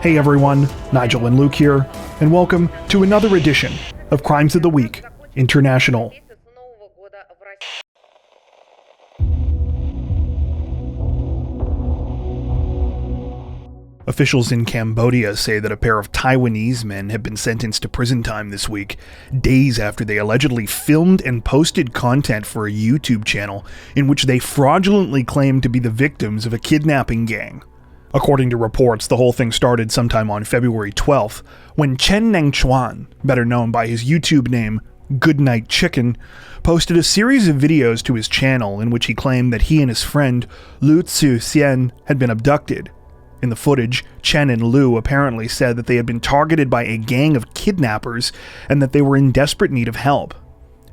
Hey everyone, Nigel and Luke here, and welcome to another edition of Crimes of the Week International. Officials in Cambodia say that a pair of Taiwanese men have been sentenced to prison time this week, days after they allegedly filmed and posted content for a YouTube channel in which they fraudulently claimed to be the victims of a kidnapping gang. According to reports, the whole thing started sometime on February 12th, when Chen Neng Chuan, better known by his YouTube name Goodnight Chicken, posted a series of videos to his channel in which he claimed that he and his friend Lu Tzu Xian had been abducted. In the footage, Chen and Lu apparently said that they had been targeted by a gang of kidnappers and that they were in desperate need of help.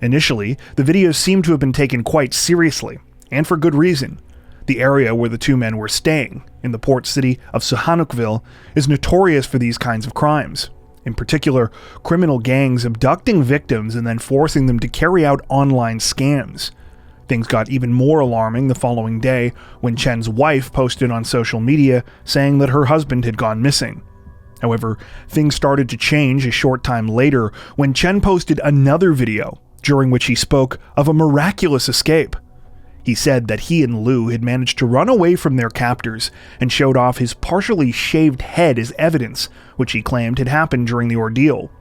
Initially, the videos seemed to have been taken quite seriously, and for good reason. The area where the two men were staying, in the port city of Sihanoukville, is notorious for these kinds of crimes. In particular, criminal gangs abducting victims and then forcing them to carry out online scams. Things got even more alarming the following day when Chen's wife posted on social media saying that her husband had gone missing. However, things started to change a short time later when Chen posted another video, during which he spoke of a miraculous escape. He said that he and Lu had managed to run away from their captors and showed off his partially shaved head as evidence, which he claimed had happened during the ordeal.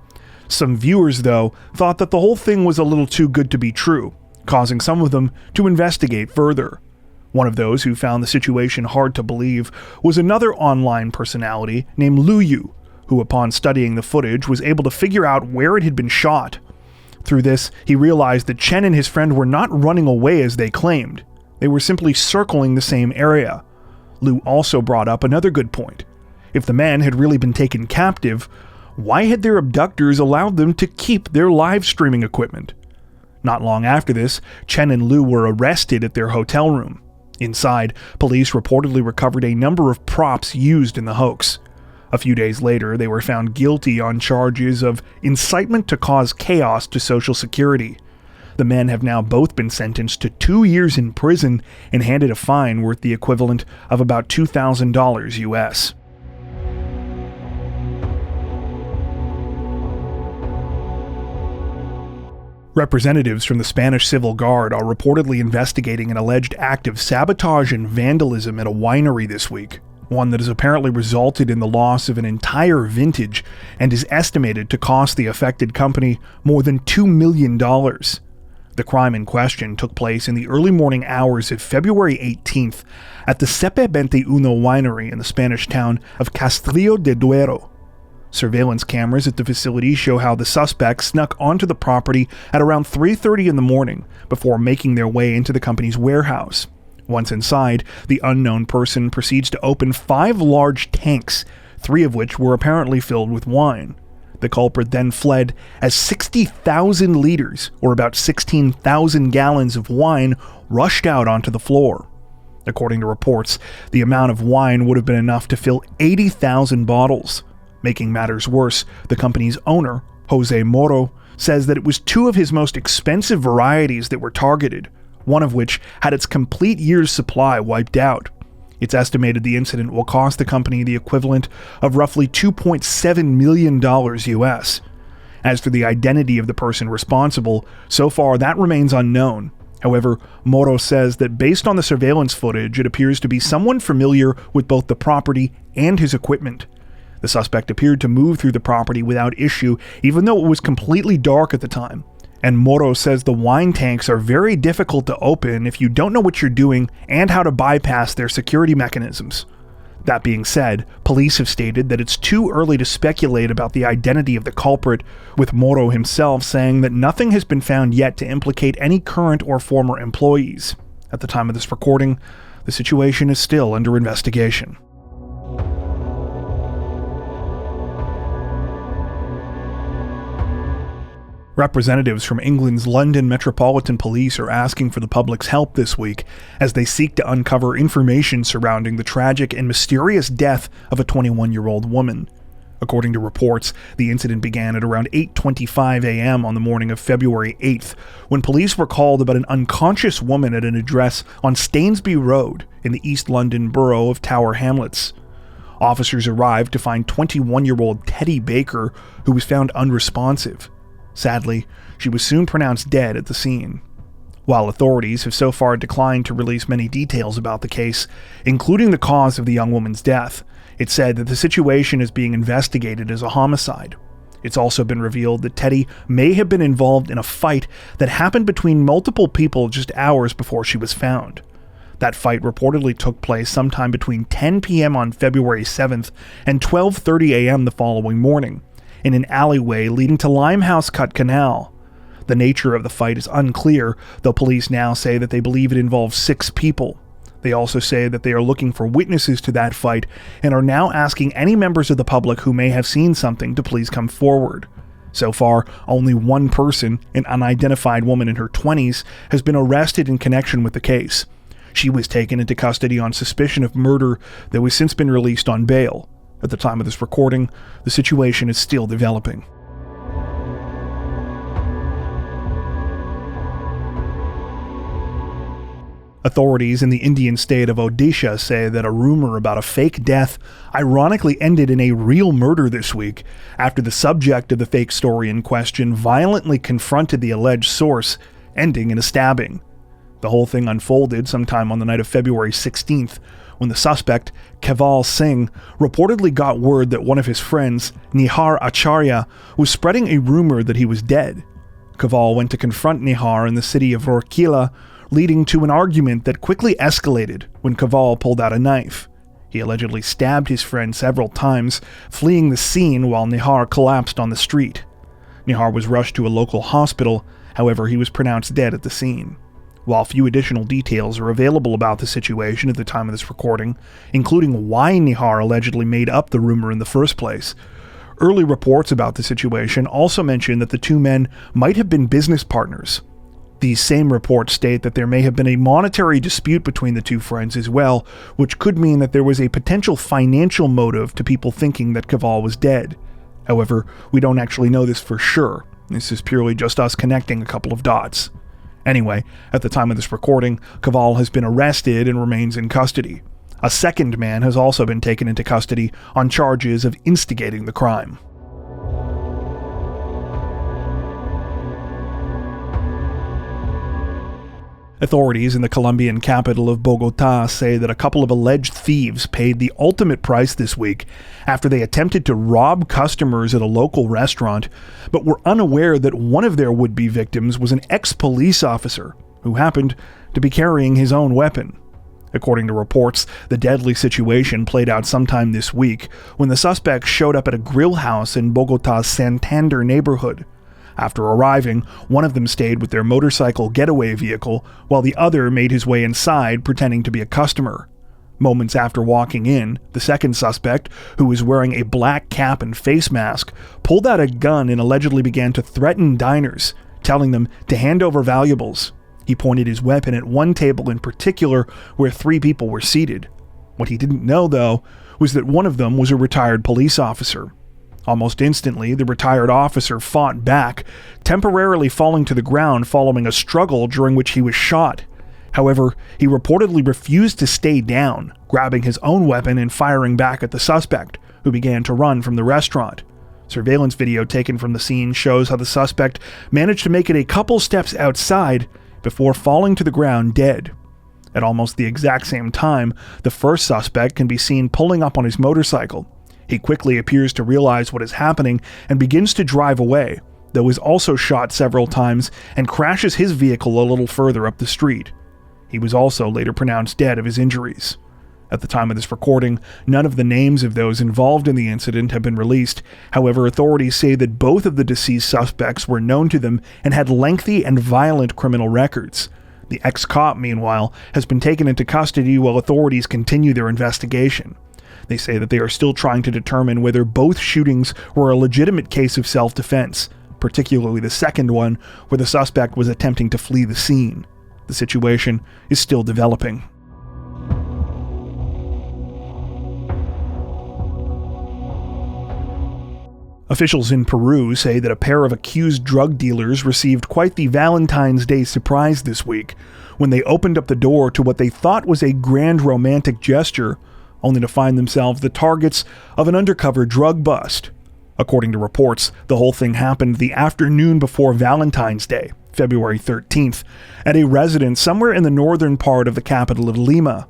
Some viewers, though, thought that the whole thing was a little too good to be true, causing some of them to investigate further. One of those who found the situation hard to believe was another online personality named Lu Yu, who upon studying the footage was able to figure out where it had been shot. Through this, he realized that Chen and his friend were not running away as they claimed. They were simply circling the same area. Lu also brought up another good point. If the men had really been taken captive, why had their abductors allowed them to keep their live streaming equipment? Not long after this, Chen and Lu were arrested at their hotel room. Inside, police reportedly recovered a number of props used in the hoax. A few days later, they were found guilty on charges of incitement to cause chaos to Social Security. The men have now both been sentenced to 2 years in prison and handed a fine worth the equivalent of about $2,000 US. Representatives from the Spanish Civil Guard are reportedly investigating an alleged act of sabotage and vandalism at a winery this week, one that has apparently resulted in the loss of an entire vintage and is estimated to cost the affected company more than $2 million. The crime in question took place in the early morning hours of February 18th at the Sepe 21 winery in the Spanish town of Castrillo de Duero. Surveillance cameras at the facility show how the suspects snuck onto the property at around 3:30 in the morning before making their way into the company's warehouse. Once inside, the unknown person proceeds to open 5 large tanks, 3 of which were apparently filled with wine. The culprit then fled as 60,000 liters, or about 16,000 gallons of wine, rushed out onto the floor. According to reports, the amount of wine would have been enough to fill 80,000 bottles. Making matters worse, the company's owner, Jose Moro, says that it was 2 of his most expensive varieties that were targeted, one of which had its complete year's supply wiped out. It's estimated the incident will cost the company the equivalent of roughly $2.7 million US. As for the identity of the person responsible, so far that remains unknown. However, Moro says that based on the surveillance footage, it appears to be someone familiar with both the property and his equipment. The suspect appeared to move through the property without issue, even though it was completely dark at the time. And Moro says the wine tanks are very difficult to open if you don't know what you're doing and how to bypass their security mechanisms. That being said, police have stated that it's too early to speculate about the identity of the culprit, with Moro himself saying that nothing has been found yet to implicate any current or former employees. At the time of this recording, the situation is still under investigation. Representatives from England's London Metropolitan Police are asking for the public's help this week as they seek to uncover information surrounding the tragic and mysterious death of a 21-year-old woman. According to reports, the incident began at around 8:25 a.m. on the morning of February 8th, when police were called about an unconscious woman at an address on Stainsby Road in the East London borough of Tower Hamlets. Officers arrived to find 21-year-old Teddy Baker, who was found unresponsive. Sadly, she was soon pronounced dead at the scene. While authorities have so far declined to release many details about the case, including the cause of the young woman's death, it's said that the situation is being investigated as a homicide. It's also been revealed that Teddy may have been involved in a fight that happened between multiple people just hours before she was found. That fight reportedly took place sometime between 10 p.m. on February 7th and 12:30 a.m. the following morning, in an alleyway leading to Limehouse Cut Canal. The nature of the fight is unclear, though police now say that they believe it involves 6 people. They also say that they are looking for witnesses to that fight and are now asking any members of the public who may have seen something to please come forward. So far, only one person, an unidentified woman in her 20s, has been arrested in connection with the case. She was taken into custody on suspicion of murder, though has since been released on bail. At the time of this recording, the situation is still developing. Authorities in the Indian state of Odisha say that a rumor about a fake death ironically ended in a real murder this week after the subject of the fake story in question violently confronted the alleged source, ending in a stabbing. The whole thing unfolded sometime on the night of February 16th, when the suspect, Keval Singh, reportedly got word that one of his friends, Nihar Acharya, was spreading a rumor that he was dead. Keval went to confront Nihar in the city of Rourkela, leading to an argument that quickly escalated when Keval pulled out a knife. He allegedly stabbed his friend several times, fleeing the scene while Nihar collapsed on the street. Nihar was rushed to a local hospital, however he was pronounced dead at the scene. While few additional details are available about the situation at the time of this recording, including why Nihar allegedly made up the rumor in the first place, early reports about the situation also mention that the two men might have been business partners. These same reports state that there may have been a monetary dispute between the two friends as well, which could mean that there was a potential financial motive to people thinking that Keval was dead. However, we don't actually know this for sure. This is purely just us connecting a couple of dots. Anyway, at the time of this recording, Keval has been arrested and remains in custody. A second man has also been taken into custody on charges of instigating the crime. Authorities in the Colombian capital of Bogotá say that a couple of alleged thieves paid the ultimate price this week after they attempted to rob customers at a local restaurant, but were unaware that one of their would-be victims was an ex-police officer who happened to be carrying his own weapon. According to reports, the deadly situation played out sometime this week when the suspects showed up at a grill house in Bogotá's Santander neighborhood. After arriving, one of them stayed with their motorcycle getaway vehicle, while the other made his way inside pretending to be a customer. Moments after walking in, the second suspect, who was wearing a black cap and face mask, pulled out a gun and allegedly began to threaten diners, telling them to hand over valuables. He pointed his weapon at one table in particular where 3 people were seated. What he didn't know, though, was that one of them was a retired police officer. Almost instantly, the retired officer fought back, temporarily falling to the ground following a struggle during which he was shot. However, he reportedly refused to stay down, grabbing his own weapon and firing back at the suspect, who began to run from the restaurant. Surveillance video taken from the scene shows how the suspect managed to make it a couple steps outside before falling to the ground dead. At almost the exact same time, the first suspect can be seen pulling up on his motorcycle. He quickly appears to realize what is happening and begins to drive away, though is also shot several times and crashes his vehicle a little further up the street. He was also later pronounced dead of his injuries. At the time of this recording, none of the names of those involved in the incident have been released. However, authorities say that both of the deceased suspects were known to them and had lengthy and violent criminal records. The ex-cop, meanwhile, has been taken into custody while authorities continue their investigation. They say that they are still trying to determine whether both shootings were a legitimate case of self-defense, particularly the second one, where the suspect was attempting to flee the scene. The situation is still developing. Officials in Peru say that a pair of accused drug dealers received quite the Valentine's Day surprise this week when they opened up the door to what they thought was a grand romantic gesture, only to find themselves the targets of an undercover drug bust. According to reports, the whole thing happened the afternoon before Valentine's Day, February 13th, at a residence somewhere in the northern part of the capital of Lima.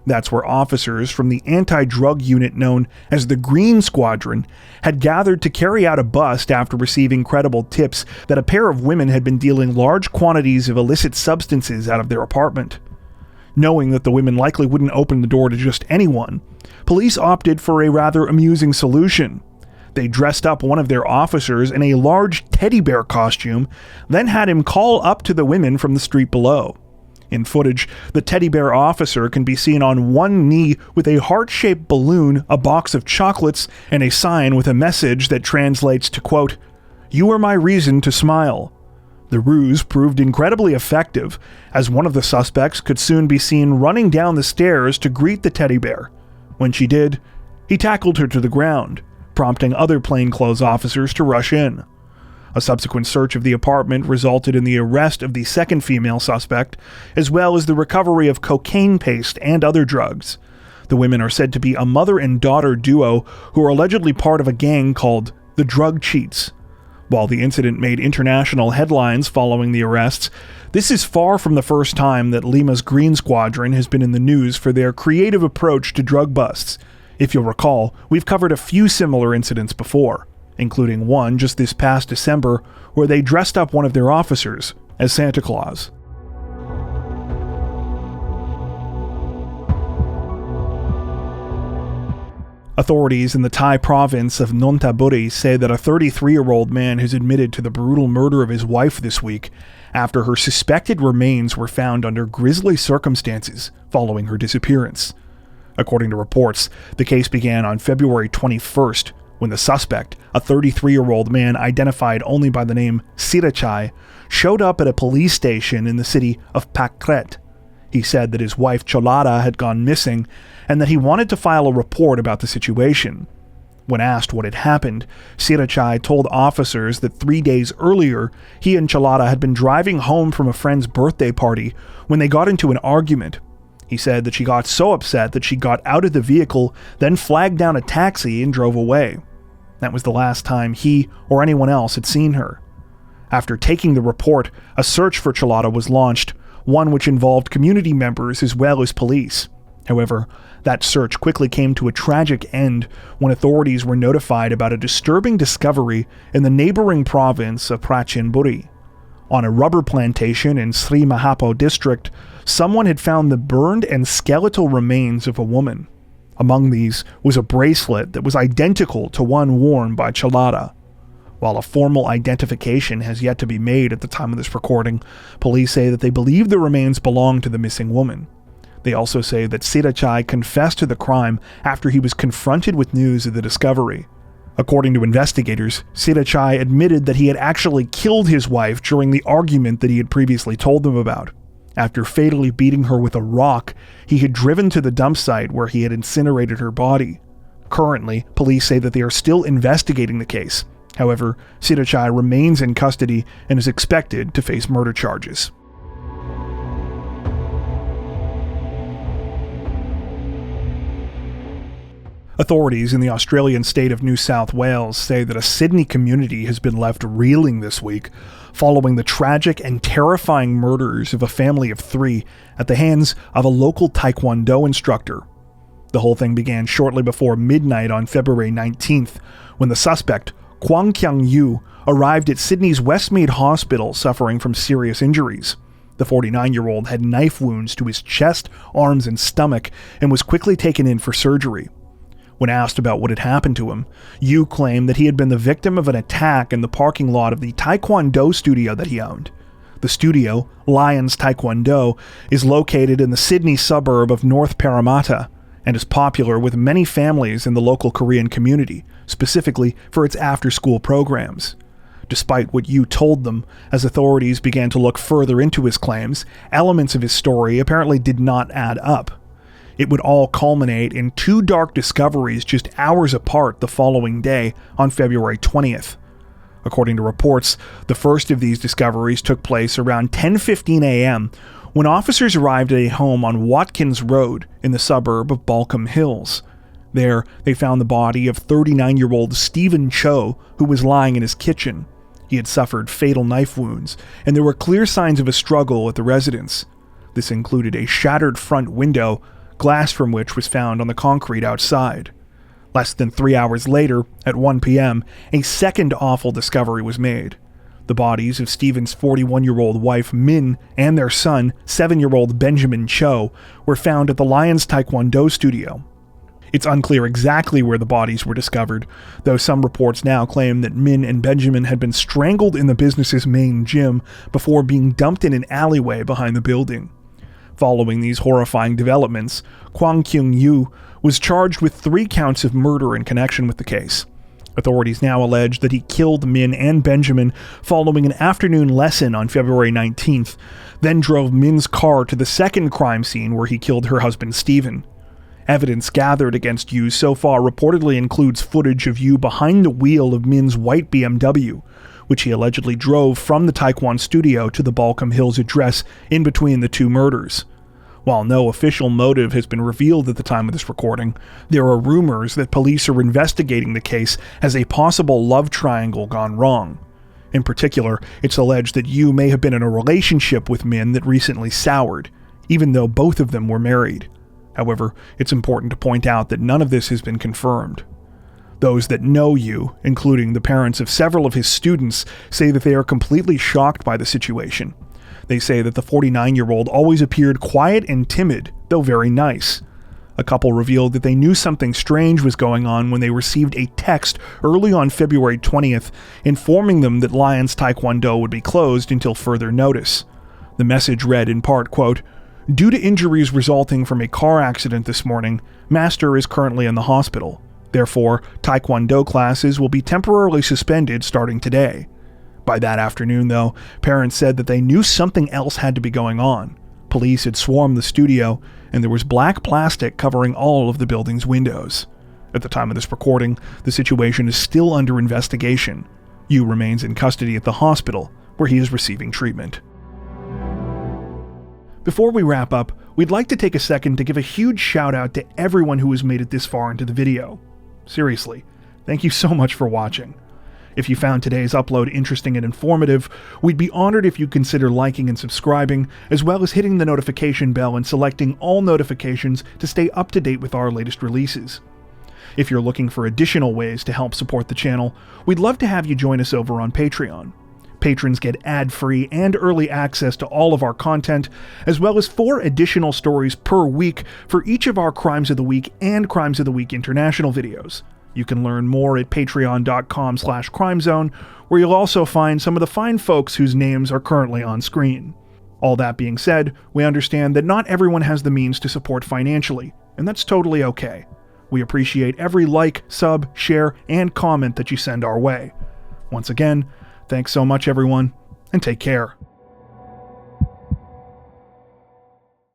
That's where officers from the anti-drug unit known as the Green Squadron had gathered to carry out a bust after receiving credible tips that a pair of women had been dealing large quantities of illicit substances out of their apartment. Knowing that the women likely wouldn't open the door to just anyone, police opted for a rather amusing solution. They dressed up one of their officers in a large teddy bear costume, then had him call up to the women from the street below. In footage, the teddy bear officer can be seen on one knee with a heart-shaped balloon, a box of chocolates, and a sign with a message that translates to, quote, "You are my reason to smile." The ruse proved incredibly effective, as one of the suspects could soon be seen running down the stairs to greet the teddy bear. When she did, he tackled her to the ground, prompting other plainclothes officers to rush in. A subsequent search of the apartment resulted in the arrest of the second female suspect, as well as the recovery of cocaine paste and other drugs. The women are said to be a mother and daughter duo who are allegedly part of a gang called the Drug Cheats. While the incident made international headlines following the arrests, this is far from the first time that Lima's Green Squadron has been in the news for their creative approach to drug busts. If you'll recall, we've covered a few similar incidents before, including one just this past December where they dressed up one of their officers as Santa Claus. Authorities in the Thai province of Nonthaburi say that a 33-year-old man has admitted to the brutal murder of his wife this week after her suspected remains were found under grisly circumstances following her disappearance. According to reports, the case began on February 21st when the suspect, a 33-year-old man identified only by the name Sirachai, showed up at a police station in the city of Pak Kret. He said that his wife Cholada had gone missing and that he wanted to file a report about the situation. When asked what had happened, Sirachai told officers that 3 days earlier, he and Cholada had been driving home from a friend's birthday party when they got into an argument. He said that she got so upset that she got out of the vehicle, then flagged down a taxi and drove away. That was the last time he or anyone else had seen her. After taking the report, a search for Cholada was launched, one which involved community members as well as police. However, that search quickly came to a tragic end when authorities were notified about a disturbing discovery in the neighboring province of Prachinburi. On a rubber plantation in Sri Mahapo district, someone had found the burned and skeletal remains of a woman. Among these was a bracelet that was identical to one worn by Cholada. While a formal identification has yet to be made at the time of this recording, police say that they believe the remains belong to the missing woman. They also say that Sirachai confessed to the crime after he was confronted with news of the discovery. According to investigators, Sirachai admitted that he had actually killed his wife during the argument that he had previously told them about. After fatally beating her with a rock, he had driven to the dump site where he had incinerated her body. Currently, police say that they are still investigating the case. However, Sirachai remains in custody and is expected to face murder charges. Authorities in the Australian state of New South Wales say that a Sydney community has been left reeling this week following the tragic and terrifying murders of a family of 3 at the hands of a local Taekwondo instructor. The whole thing began shortly before midnight on February 19th when the suspect, Kwang Kyung Yu, arrived at Sydney's Westmead Hospital suffering from serious injuries. The 49-year-old had knife wounds to his chest, arms, and stomach and was quickly taken in for surgery. When asked about what had happened to him, Yu claimed that he had been the victim of an attack in the parking lot of the Taekwondo studio that he owned. The studio, Lions Taekwondo, is located in the Sydney suburb of North Parramatta and is popular with many families in the local Korean community, specifically for its after-school programs. Despite what Yu told them, as authorities began to look further into his claims, elements of his story apparently did not add up. It would all culminate in 2 dark discoveries just hours apart the following day on February 20th. According to reports, the first of these discoveries took place around 10:15 a.m. when officers arrived at a home on Watkins Road in the suburb of Balcombe Hills. There, they found the body of 39-year-old Stephen Cho, who was lying in his kitchen. He had suffered fatal knife wounds, and there were clear signs of a struggle at the residence. This included a shattered front window, glass from which was found on the concrete outside. Less than 3 hours later, at 1 p.m., a second awful discovery was made. The bodies of Stephen's 41-year-old wife Min and their son, 7-year-old Benjamin Cho, were found at the Lions Taekwondo studio. It's unclear exactly where the bodies were discovered, though some reports now claim that Min and Benjamin had been strangled in the business's main gym before being dumped in an alleyway behind the building. Following these horrifying developments, Kwang Kyung-yu was charged with 3 counts of murder in connection with the case. Authorities now allege that he killed Min and Benjamin following an afternoon lesson on February 19th, then drove Min's car to the second crime scene where he killed her husband Stephen. Evidence gathered against Yu so far reportedly includes footage of Yu behind the wheel of Min's white BMW, which he allegedly drove from the Taekwondo studio to the Balcombe Hills address in between the 2 murders. While no official motive has been revealed at the time of this recording, there are rumors that police are investigating the case as a possible love triangle gone wrong. In particular, it's alleged that Yu may have been in a relationship with Min that recently soured, even though both of them were married. However, it's important to point out that none of this has been confirmed. Those that know Yu, including the parents of several of his students, say that they are completely shocked by the situation. They say that the 49-year-old always appeared quiet and timid, though very nice. A couple revealed that they knew something strange was going on when they received a text early on February 20th informing them that Lions Taekwondo would be closed until further notice. The message read in part, quote, "Due to injuries resulting from a car accident this morning, Master is currently in the hospital. Therefore, Taekwondo classes will be temporarily suspended starting today." By that afternoon, though, parents said that they knew something else had to be going on. Police had swarmed the studio, and there was black plastic covering all of the building's windows. At the time of this recording, the situation is still under investigation. Yu remains in custody at the hospital, where he is receiving treatment. Before we wrap up, we'd like to take a second to give a huge shout out to everyone who has made it this far into the video. Seriously, thank you so much for watching. If you found today's upload interesting and informative, we'd be honored if you'd consider liking and subscribing, as well as hitting the notification bell and selecting all notifications to stay up to date with our latest releases. If you're looking for additional ways to help support the channel, we'd love to have you join us over on Patreon. Patrons get ad-free and early access to all of our content, as well as 4 additional stories per week for each of our Crimes of the Week and Crimes of the Week International videos. You can learn more at patreon.com/crimezone, where you'll also find some of the fine folks whose names are currently on screen. All that being said, we understand that not everyone has the means to support financially, and that's totally okay. We appreciate every like, sub, share, and comment that you send our way. Once again, thanks so much everyone, and take care.